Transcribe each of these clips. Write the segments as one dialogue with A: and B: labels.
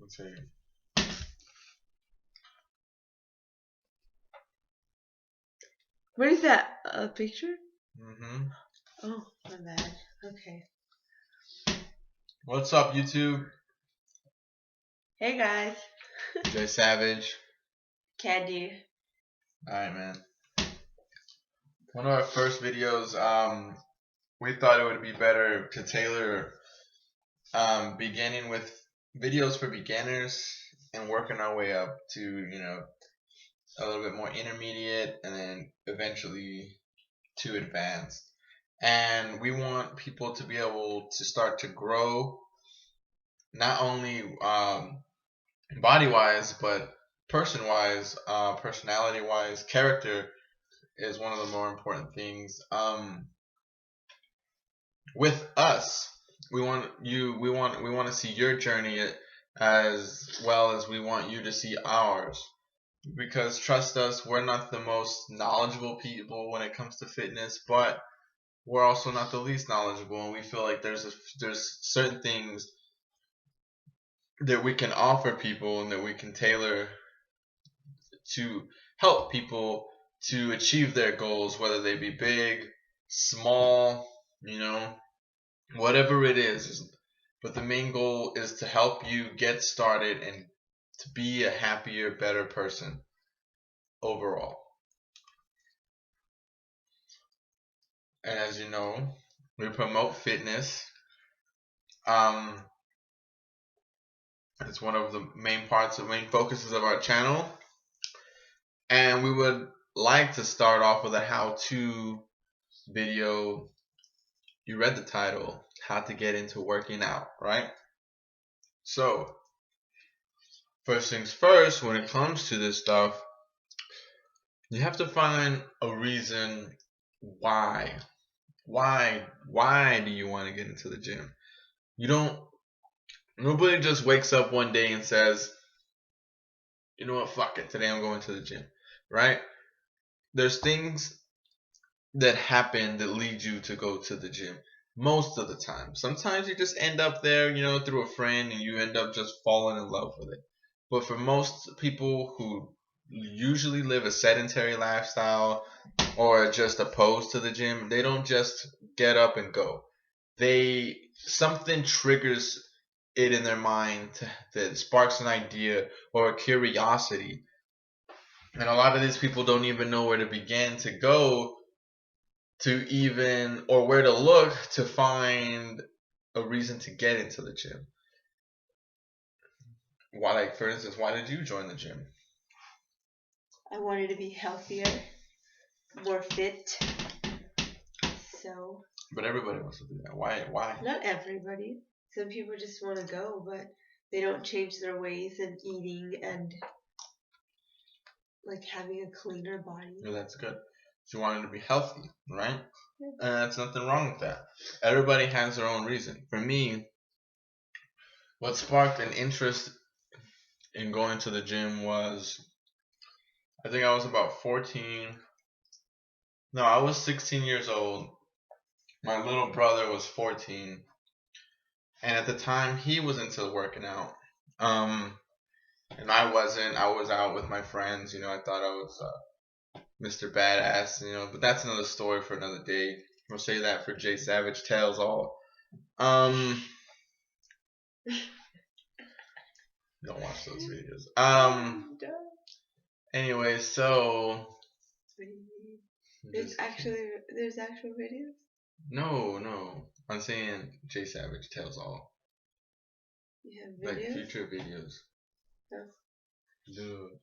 A: Let's see.
B: What is that? A picture?
A: Mm-hmm.
B: Oh, my bad. Okay.
A: What's up, YouTube?
B: Hey guys.
A: Jay Savage.
B: Candy.
A: Alright, man. One of our first videos, we thought it would be better to tailor beginning with videos for beginners and working our way up to, a little bit more intermediate and then eventually to advanced. And we want people to be able to start to grow not only body wise, but person wise, personality wise. Character is one of the more important things. With us, we want to see your journey as well as we want you to see ours. Because trust us, we're not the most knowledgeable people when it comes to fitness, but we're also not the least knowledgeable, and we feel like there's certain things that we can offer people and that we can tailor to help people to achieve their goals, whether they be big, small, whatever it is. But the main goal is to help you get started and to be a happier, better person overall. And as you know, we promote fitness. It's one of the main focuses of our channel. And we would like to start off with a how-to video. You read the title, how to get into working out, right? So, first things first, when it comes to this stuff, you have to find a reason why. Why do you want to get into the gym? Nobody just wakes up one day and says, you know what, fuck it, today I'm going to the gym, right? There's things that happen that lead you to go to the gym most of the time. Sometimes you just end up there, through a friend, and you end up just falling in love with it. But for most people who usually live a sedentary lifestyle or are just opposed to the gym, they don't just get up and go. Something triggers it in their mind that sparks an idea or a curiosity. And a lot of these people don't even know where to begin to go or where to look to find a reason to get into the gym. Why, like, for instance, why did you join the gym?
B: I wanted to be healthier, more fit. So.
A: But everybody wants to do that. Why?
B: Not everybody. Some people just want to go, but they don't change their ways in eating and like having a cleaner body.
A: Well, that's good. So you wanted to be healthy, right? And that's nothing wrong with that. Everybody has their own reason. For me, what sparked an interest in going to the gym was, I think I was about 14. No, I was 16 years old. My little brother was 14. And at the time, he was into working out. And I wasn't. I was out with my friends. I thought I was Mr. Badass. But that's another story for another day. We'll say that for Jay Savage Tales All. Don't watch those videos. Anyway, so
B: there's actual videos.
A: No. I'm saying Jay Savage Tales All.
B: You have videos?
A: Like future videos.
B: Oh.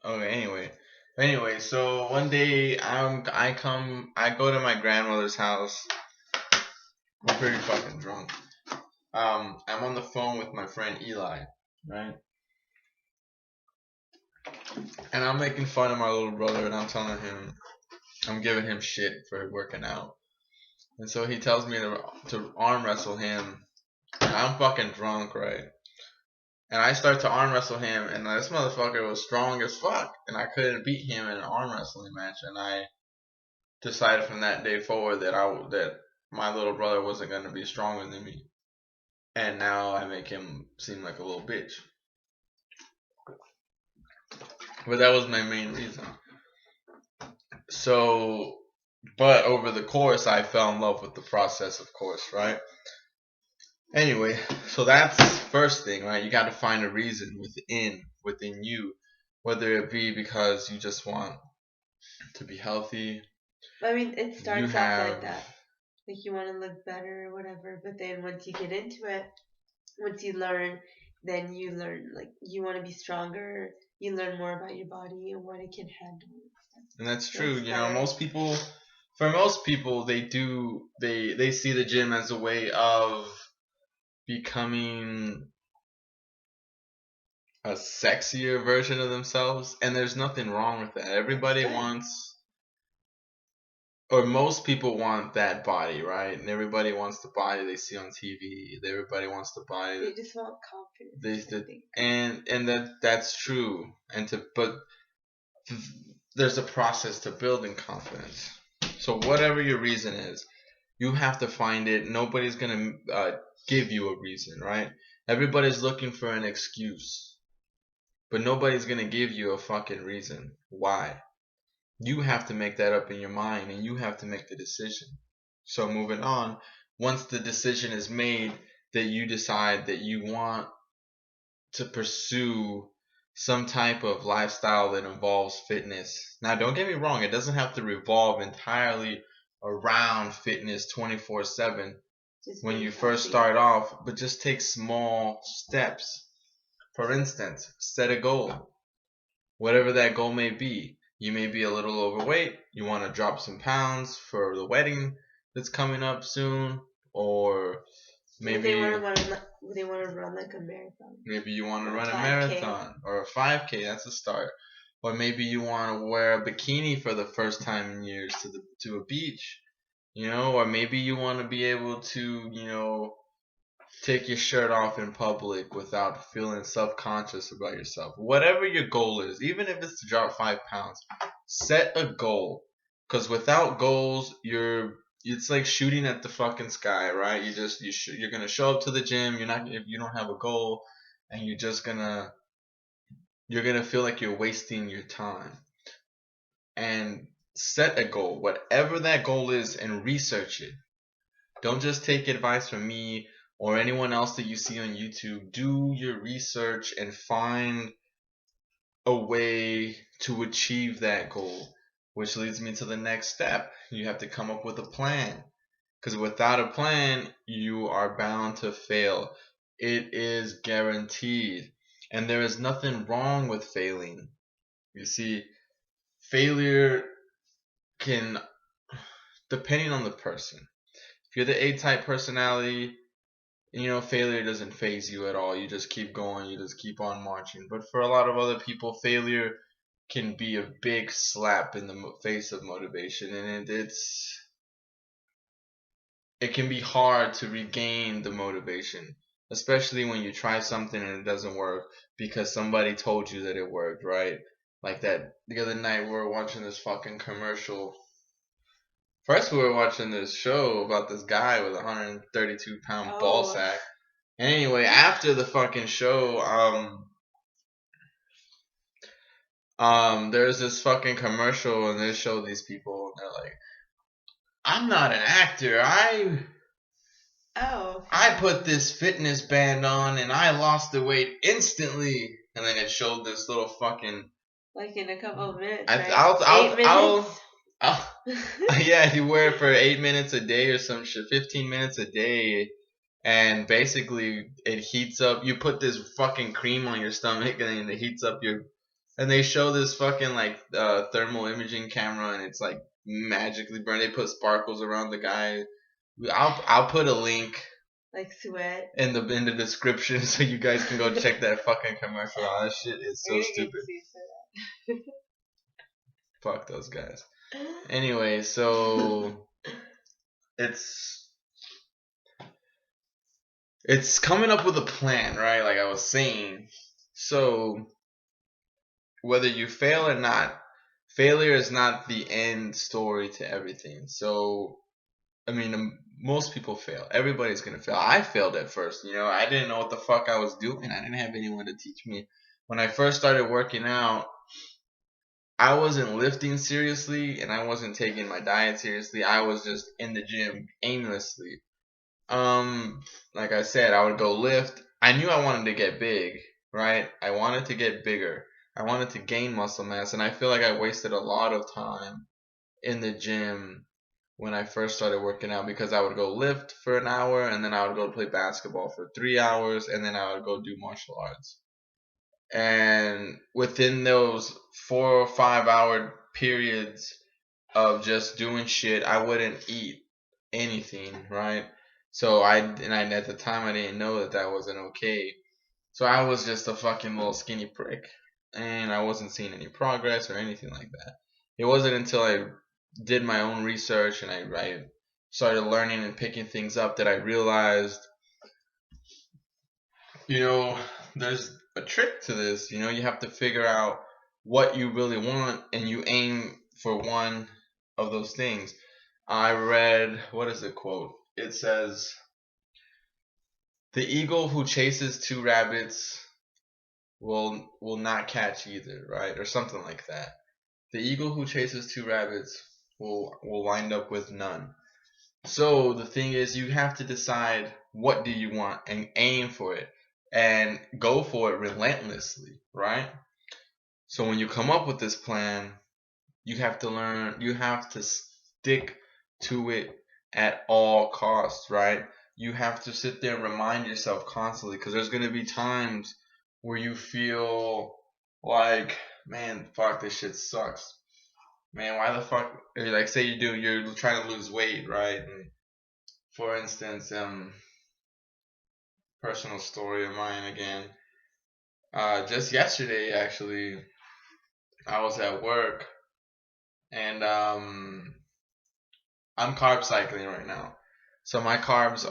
A: Okay. Anyway, so one day I go to my grandmother's house. I'm pretty fucking drunk. I'm on the phone with my friend Eli, right? And I'm making fun of my little brother, and I'm giving him shit for working out. And so he tells me to arm wrestle him, and I'm fucking drunk, right? And I start to arm wrestle him, and this motherfucker was strong as fuck, and I couldn't beat him in an arm wrestling match. And I decided from that day forward that my little brother wasn't going to be stronger than me. And now I make him seem like a little bitch. But that was my main reason. So, but over the course, I fell in love with the process, of course, right? Anyway, so that's first thing, right? You got to find a reason within you, whether it be because you just want to be healthy.
B: I mean, it
A: You
B: starts off like
A: have
B: that. Like you want to look better or whatever, but then once you get into it, once you learn, then you learn like you want to be stronger. You learn more about your body and what it can handle.
A: and that's
B: So
A: true.
B: it
A: You know,
B: starts.
A: for most people, they see the gym as a way of becoming a sexier version of themselves, and there's nothing wrong with that.
B: It's
A: Everybody
B: good.
A: wants, or most people want that body, right? And everybody wants the body they see on TV. Everybody wants the body
B: They
A: that
B: just want confidence,
A: they
B: I
A: that,
B: think.
A: and that's true. But there's a process to building confidence. So whatever your reason is, you have to find it. Nobody's gonna give you a reason, right? Everybody's looking for an excuse, but nobody's gonna give you a fucking reason why. You have to make that up in your mind, and you have to make the decision. So moving on, once the decision is made that you decide that you want to pursue some type of lifestyle that involves fitness. Now, don't get me wrong, it doesn't have to revolve entirely around fitness 24/7
B: Just
A: when
B: being
A: you first
B: healthy.
A: start off, but just take small steps. For instance, set a goal, whatever that goal may be. You may be a little overweight, you want to drop some pounds for the wedding that's coming up soon, or
B: Or they want
A: maybe
B: to run. They want to run like a marathon
A: maybe you want to
B: or a
A: run a
B: 5K.
A: marathon or a 5K. That's a start. Or maybe you want to wear a bikini for the first time in years to a beach. You know, or maybe you want to be able to, take your shirt off in public without feeling self-conscious about yourself. Whatever your goal is, even if it's to drop 5 pounds, set a goal. Because without goals, it's like shooting at the fucking sky, right? You're gonna show up to the gym. You're not if you don't have a goal, and you're gonna feel like you're wasting your time. And set a goal, whatever that goal is, and research it. Don't just take advice from me or anyone else that you see on YouTube. Do your research and find a way to achieve that goal, which leads me to the next step. You have to come up with a plan. Because without a plan, you are bound to fail. It is guaranteed. And there is nothing wrong with failing. You see, failure can, depending on the person. If you're the A-type personality, failure doesn't phase you at all. You just keep going, you just keep on marching. But for a lot of other people, failure can be a big slap in the face of motivation, and it can be hard to regain the motivation, especially when you try something and it doesn't work because somebody told you that it worked, right? Like that the other night we were watching this fucking commercial. First, we were watching this show about this guy with a 132-pound ball
B: Oh,
A: sack. And anyway, after the fucking show, there's this fucking commercial, and they show these people, and they're like, "I'm not an actor.
B: oh,
A: I
B: okay.
A: put this fitness band on, and I lost the weight instantly." And then it showed this little fucking.
B: Like in a couple of minutes,
A: I,
B: right?
A: I'll,
B: Eight
A: I'll,
B: minutes.
A: I'll, I'll yeah, you wear it for 8 minutes a day or some shit, 15 minutes a day, and basically it heats up. You put this fucking cream on your stomach, and then it heats up your. And they show this fucking like thermal imaging camera, and it's like magically burned. They put sparkles around the guy. I'll put a link
B: Like sweat.
A: in the description so you guys can go check that fucking commercial out. That shit is
B: We're
A: so
B: gonna get
A: stupid.
B: sued for
A: Fuck those guys.
B: that.
A: Anyway, so it's it's coming up with a plan, right? Like I was saying. So whether you fail or not, failure is not the end story to everything. So I mean, most people fail. Everybody's gonna fail. I failed at first. I didn't know what the fuck I was doing. I didn't have anyone to teach me when I first started working out, I wasn't lifting seriously and I wasn't taking my diet seriously. I was just in the gym aimlessly. Um, like I said, I would go lift. I knew I wanted to get big, right? I wanted to get bigger. I wanted to gain muscle mass, and I feel like I wasted a lot of time in the gym when I first started working out because I would go lift for an hour and then I would go play basketball for 3 hours and then I would go do martial arts. And within those 4 or 5 hour periods of just doing shit, I wouldn't eat anything, right? So at the time I didn't know that that wasn't okay. So I was just a fucking little skinny prick, and I wasn't seeing any progress or anything like that. It wasn't until I did my own research and I started learning and picking things up that I realized, you know, there's a trick to this. You know, you have to figure out what you really want and you aim for one of those things. I read, what is the quote? It says, "The eagle who chases two rabbits will not catch either," right? Or something like that. The eagle who chases two rabbits will wind up with none. So the thing is, you have to decide what do you want and aim for it and go for it relentlessly, right? So when you come up with this plan, you have to stick to it at all costs, right? You have to sit there and remind yourself constantly because there's going to be times where you feel like, man, fuck, this shit sucks. Man, why the fuck? Like, say you're trying to lose weight, right? And for instance, personal story of mine again. Just yesterday, actually, I was at work and I'm carb cycling right now. So my carbs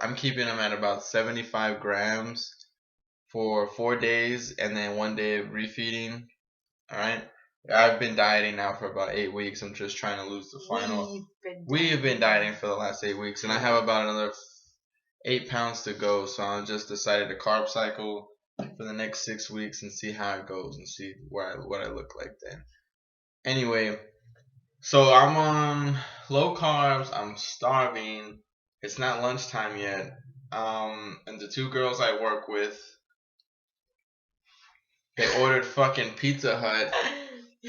A: I'm keeping them at about 75 grams for 4 days and then 1 day of refeeding. All right. I've been dieting now for about 8 weeks. I'm just trying to lose the final. We've been dieting for the last 8 weeks, and I have about another 8 pounds to go. So I just decided to carb cycle for the next 6 weeks and see how it goes and see what I look like then. Anyway, so I'm on low carbs. I'm starving. It's not lunchtime yet. And the two girls I work with, they ordered fucking Pizza Hut,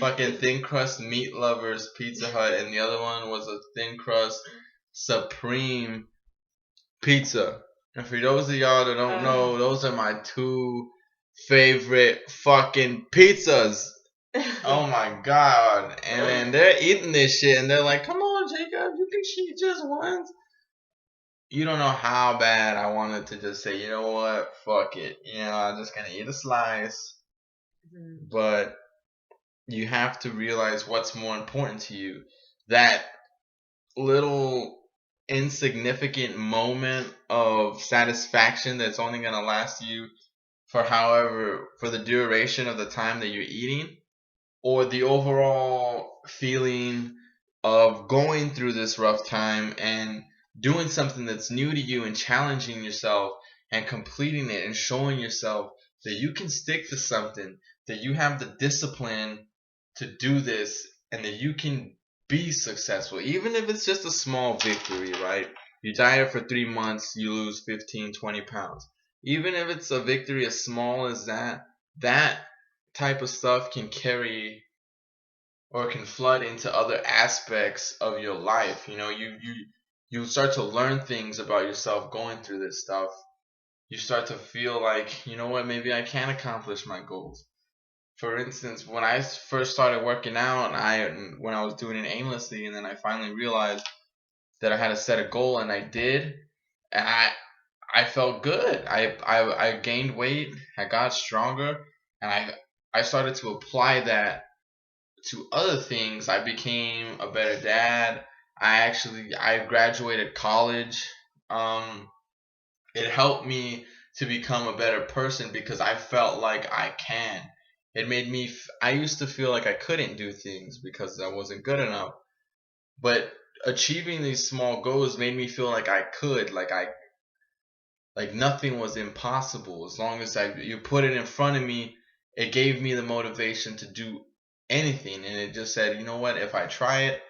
A: fucking thin crust meat lovers Pizza Hut, and the other one was a thin crust Supreme pizza. And for those of y'all that don't know, those are my two favorite fucking pizzas. Oh my god. And then they're eating this shit and they're like, come on, Jacob, you can cheat just once. You don't know how bad I wanted to just say, you know what, fuck it. You know, I'm just gonna eat a slice. But you have to realize what's more important to you. That little insignificant moment of satisfaction that's only going to last you for the duration of the time that you're eating, or the overall feeling of going through this rough time and doing something that's new to you and challenging yourself and completing it and showing yourself that you can stick to something, that you have the discipline to do this, and that you can be successful, even if it's just a small victory, right? You diet for 3 months, you lose 15, 20 pounds. Even if it's a victory as small as that, that type of stuff can carry or can flood into other aspects of your life. You know, you start to learn things about yourself going through this stuff. You start to feel like, you know what, maybe I can accomplish my goals. For instance, when I first started working out, when I was doing it aimlessly, and then I finally realized that I had to set a goal, and I did, and I felt good. I gained weight, I got stronger, and I started to apply that to other things. I became a better dad. I graduated college. Um, it helped me to become a better person because I felt like I can. It made me. I used to feel like I couldn't do things because I wasn't good enough. But achieving these small goals made me feel like I could. Like nothing was impossible as long as you put it in front of me. It gave me the motivation to do anything, and it just said, you know what? If I try it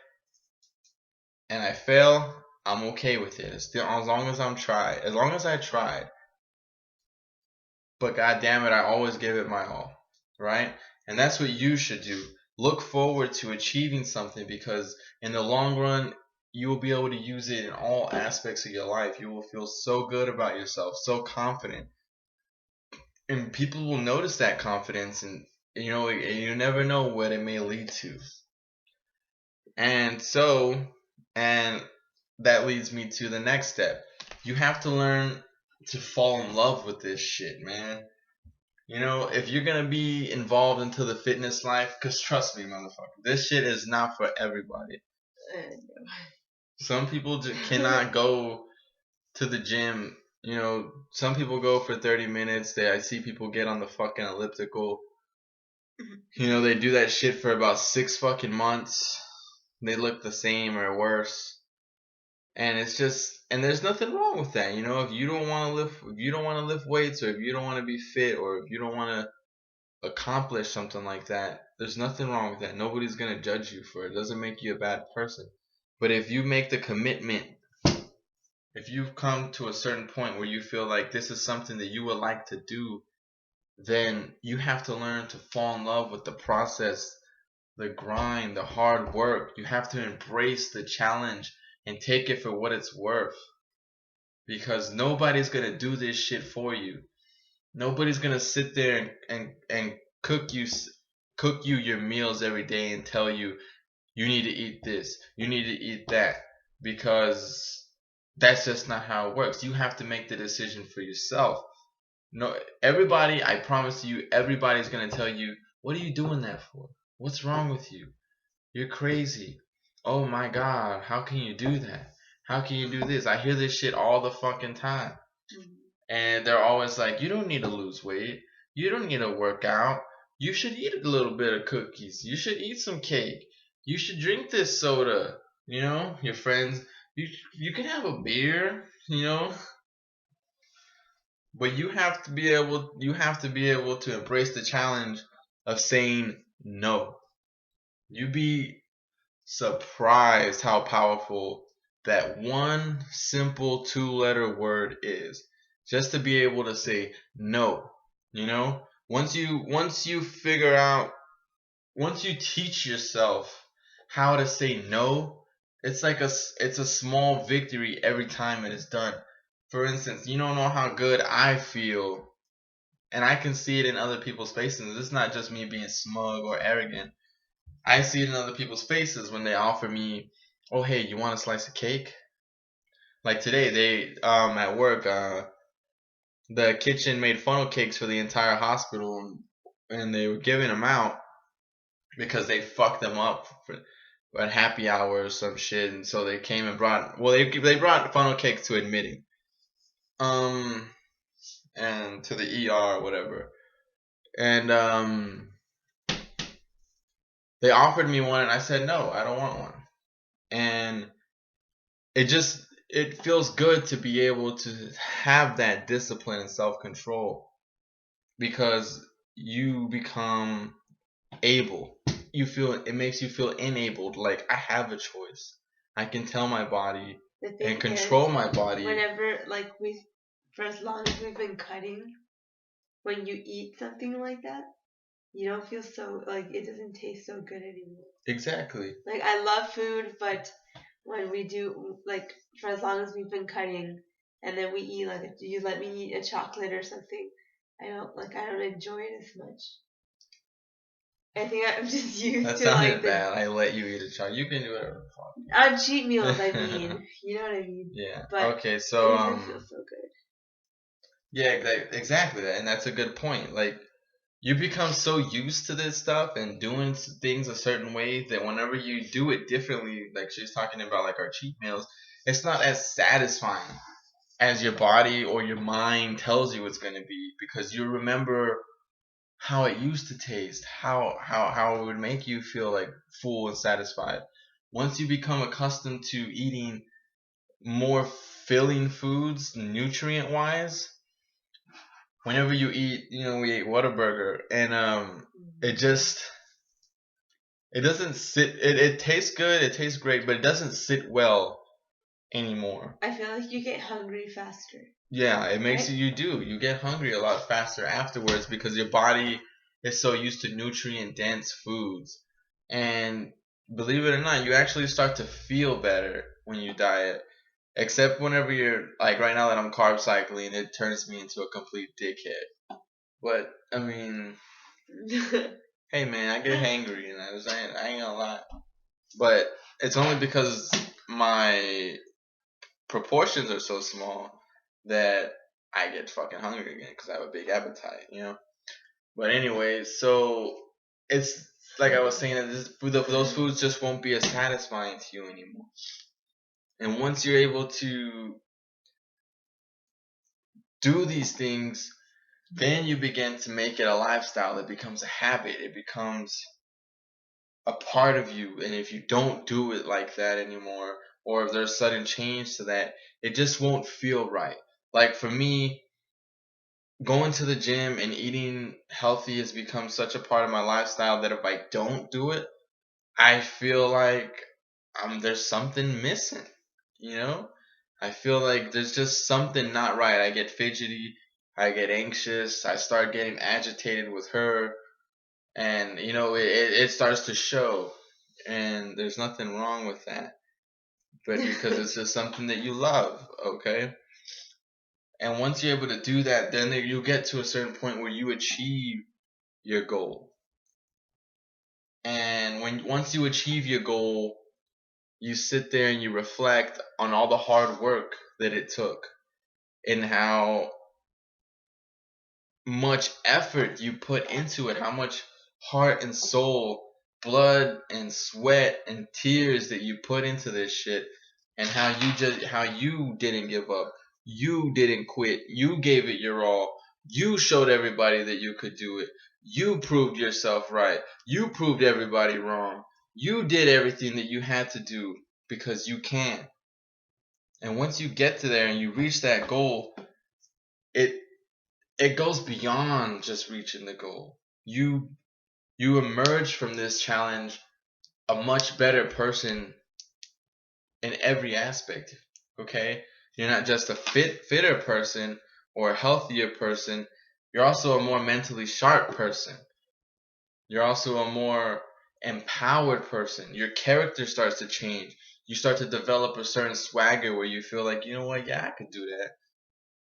A: and I fail, I'm okay with it. It's still as long as as long as I tried. But god damn it, I always give it my all, right? And that's what you should do. Look forward to achieving something, because in the long run, you will be able to use it in all aspects of your life. You will feel so good about yourself, so confident, and people will notice that confidence, and you never know what it may lead to. And and that leads me to the next step. You have to learn to fall in love with this shit, man. If you're gonna be involved into the fitness life, because trust me, motherfucker, this shit is not for everybody. Some people just cannot go to the gym. Some people go for 30 minutes. I see people get on the fucking elliptical. They do that shit for about 6 fucking months. They look the same or worse. And it's just, and there's nothing wrong with that. If you don't want to lift weights, or if you don't want to be fit, or if you don't want to accomplish something like that, there's nothing wrong with that. Nobody's going to judge you for it. It doesn't make you a bad person. But if you make the commitment, if you've come to a certain point where you feel like this is something that you would like to do, then you have to learn to fall in love with the process, the grind, the hard work. You have to embrace the challenge and take it for what it's worth. Because nobody's going to do this shit for you. Nobody's going to sit there and cook you your meals every day and tell you need to eat this, you need to eat that, because that's just not how it works. You have to make the decision for yourself. No, everybody, I promise you, everybody's going to tell you, what are you doing that for? What's wrong with you? You're crazy. Oh my god, how can you do that? How can you do this? I hear this shit all the fucking time. And they're always like, you don't need to lose weight. You don't need to work out. You should eat a little bit of cookies. You should eat some cake. You should drink this soda. Your friends, you can have a beer, But you have to be able to embrace the challenge of saying no. You'd be surprised how powerful that one simple 2-letter word is. Just to be able to say no. Once you figure out, once you teach yourself how to say no, it's a small victory every time it is done. For instance, you don't know how good I feel, and I can see it in other people's faces. It's not just me being smug or arrogant. I see it in other people's faces when they offer me, oh hey, you want a slice of cake? Like today, they at work, the kitchen made funnel cakes for the entire hospital, and they were giving them out because they fucked them up at happy hour or some shit, and so they came and they brought funnel cakes to admitting, and to the ER or whatever, and they offered me one, and I said no, I don't want one, and it feels good to be able to have that discipline and self-control, because you become able. It makes you feel enabled, like I have a choice. I can tell my body and control my body.
B: Whenever, for as long as we've been cutting, when you eat something like that, you don't feel so, it doesn't taste so good anymore.
A: Exactly.
B: I love food, but when we do, for as long as we've been cutting, and then we eat, you let me eat a chocolate or something, I don't enjoy it as much. I think I'm just used
A: that
B: to
A: sounded bad. I let you eat a chocolate. You can do whatever the fuck.
B: On cheat meals, I mean. You know what I mean?
A: Yeah.
B: But
A: okay, so
B: it doesn't feel so good.
A: Yeah, exactly, and that's a good point. Like, you become so used to this stuff and doing things a certain way that whenever you do it differently, like she's talking about, like our cheat meals, it's not as satisfying as your body or your mind tells you it's going to be, because you remember how it used to taste, how it would make you feel like full and satisfied. Once you become accustomed to eating more filling foods, nutrient wise. Whenever you eat, we ate Whataburger, and it just it doesn't sit. It tastes good, it tastes great, but it doesn't sit well anymore.
B: I feel like you get hungry faster.
A: Yeah, it makes
B: Right?
A: you get hungry a lot faster afterwards because your body is so used to nutrient dense foods. And believe it or not, you actually start to feel better when you diet. Except whenever you're like right now that I'm carb cycling, it turns me into a complete dickhead. But I mean, hey man, I get hangry and I ain't gonna lie. But it's only because my proportions are so small that I get fucking hungry again because I have a big appetite. But anyways, so it's like I was saying, that those foods just won't be as satisfying to you anymore. And once you're able to do these things, then you begin to make it a lifestyle. It becomes a habit. It becomes a part of you. And if you don't do it like that anymore, or if there's sudden change to that, it just won't feel right. Like for me, going to the gym and eating healthy has become such a part of my lifestyle that if I don't do it, I feel like there's something missing. You know, I feel like there's just something not right. I get fidgety, I get anxious, I start getting agitated with her, and it starts to show. And there's nothing wrong with that, but because it's just something that you love, okay? And once you're able to do that, then you get to a certain point where you achieve your goal. And once you achieve your goal, you sit there and you reflect on all the hard work that it took and how much effort you put into it, how much heart and soul, blood and sweat and tears that you put into this shit, and how you didn't give up, you didn't quit, you gave it your all, you showed everybody that you could do it, you proved yourself right, you proved everybody wrong, you did everything that you had to do because you can. And once you get to there and you reach that goal, it it goes beyond just reaching the goal. You emerge from this challenge a much better person in every aspect. Okay? You're not just a fitter person or a healthier person, you're also a more mentally sharp person. You're also a more empowered person. Your character starts to change. You start to develop a certain swagger where you feel like, you know what, yeah, I could do that.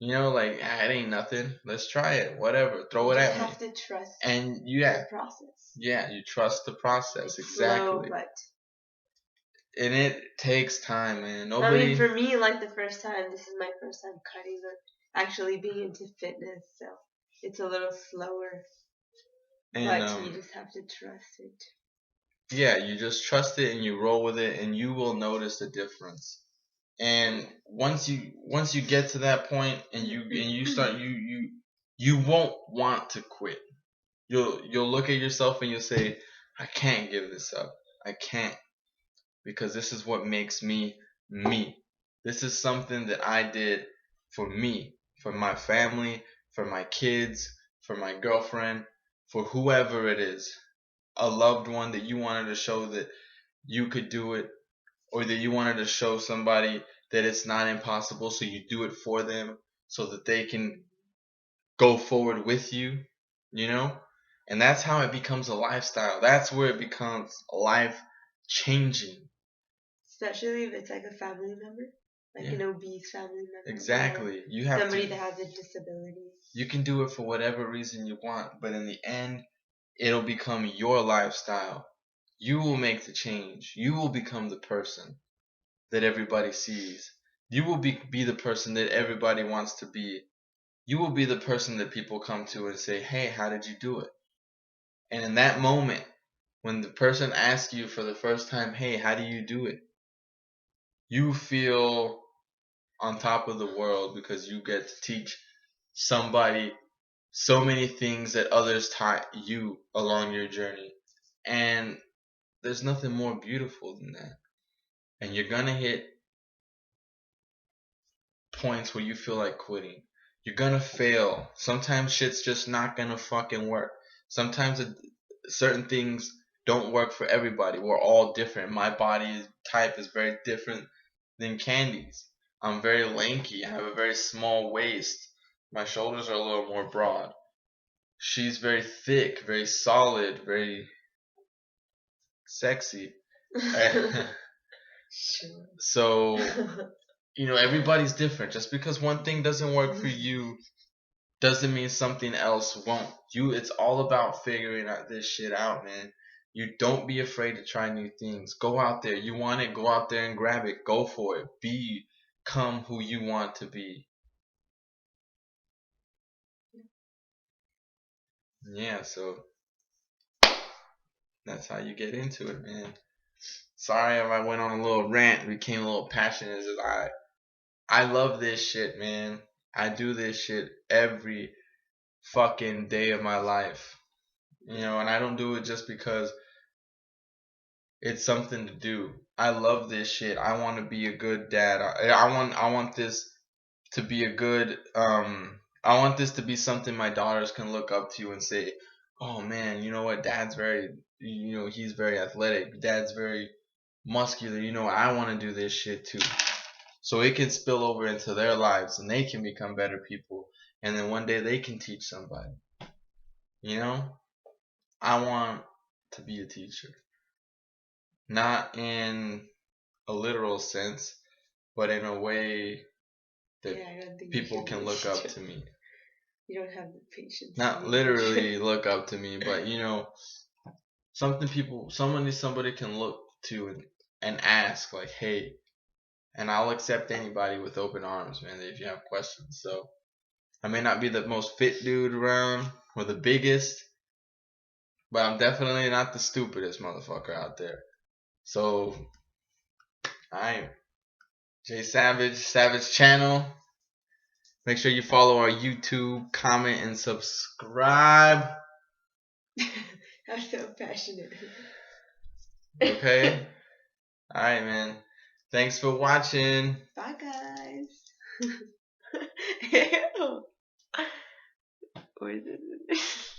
A: Like, it ain't nothing. Let's try it. Whatever. Throw it
B: You
A: at
B: just
A: me.
B: have to trust
A: And
B: the process.
A: yeah, you trust the process.
B: It's slow,
A: Exactly.
B: but
A: And it takes time, man.
B: I mean,
A: Nobody.
B: for me, like the first time, this is my first time cutting or actually being into fitness, so it's a little slower,
A: And
B: but you just have to trust it.
A: yeah, you just trust it and you roll with it, and you will notice the difference. And once you get to that point, and you start you won't want to quit. You'll look at yourself and you'll say, I can't give this up. I can't, because this is what makes me me. This is something that I did for me, for my family, for my kids, for my girlfriend, for whoever it is. A loved one that you wanted to show that you could do it, or that you wanted to show somebody that it's not impossible, so you do it for them so that they can go forward with you. And that's how it becomes a lifestyle. That's where it becomes life changing.
B: Especially if it's like a family member, like
A: Yeah,
B: an obese family member,
A: exactly. You
B: or
A: have
B: somebody
A: to.
B: that has a disability.
A: You can do it for whatever reason you want, but in the end, it'll become your lifestyle. You will make the change. You will become the person that everybody sees. You will be the person that everybody wants to be. You will be the person that people come to and say, hey, how did you do it? And in that moment, when the person asks you for the first time, hey, how do you do it? You feel on top of the world because you get to teach somebody so many things that others taught you along your journey. And there's nothing more beautiful than that. And you're going to hit points where you feel like quitting. You're gonna fail. Sometimes shit's just not gonna fucking work. Sometimes certain things don't work for everybody. We're all different. My body type is very different than Candy's. I'm very lanky. I have a very small waist. My shoulders are a little more broad. She's very thick, very solid, very sexy.
B: Sure.
A: So, everybody's different. Just because one thing doesn't work for you doesn't mean something else won't. It's all about figuring out this shit out, man. You don't be afraid to try new things. Go out there. You want it, go out there and grab it. Go for it. Become who you want to be. Yeah, so that's how you get into it, man. Sorry if I went on a little rant, became a little passionate. I love this shit, man. I do this shit every fucking day of my life. And I don't do it just because it's something to do. I love this shit. I want to be a good dad. I want this to be a good I want this to be something my daughters can look up to and say, "Oh man, you know what? Dad's very he's very athletic. Dad's very muscular. I want to do this shit too." So it can spill over into their lives and they can become better people, and then one day they can teach somebody. I want to be a teacher. Not in a literal sense, but in a way that
B: I don't think
A: people can look up to me.
B: You don't have the patience.
A: Not literally look up to me, but somebody can look to and ask like, "Hey," and I'll accept anybody with open arms, man, if you have questions. So I may not be the most fit dude around or the biggest, but I'm definitely not the stupidest motherfucker out there. So I'm Jay Savage channel. Make sure you follow our YouTube, comment, and subscribe.
B: I'm so passionate.
A: Okay? Alright, man. Thanks for watching.
B: Bye, guys. Where is it?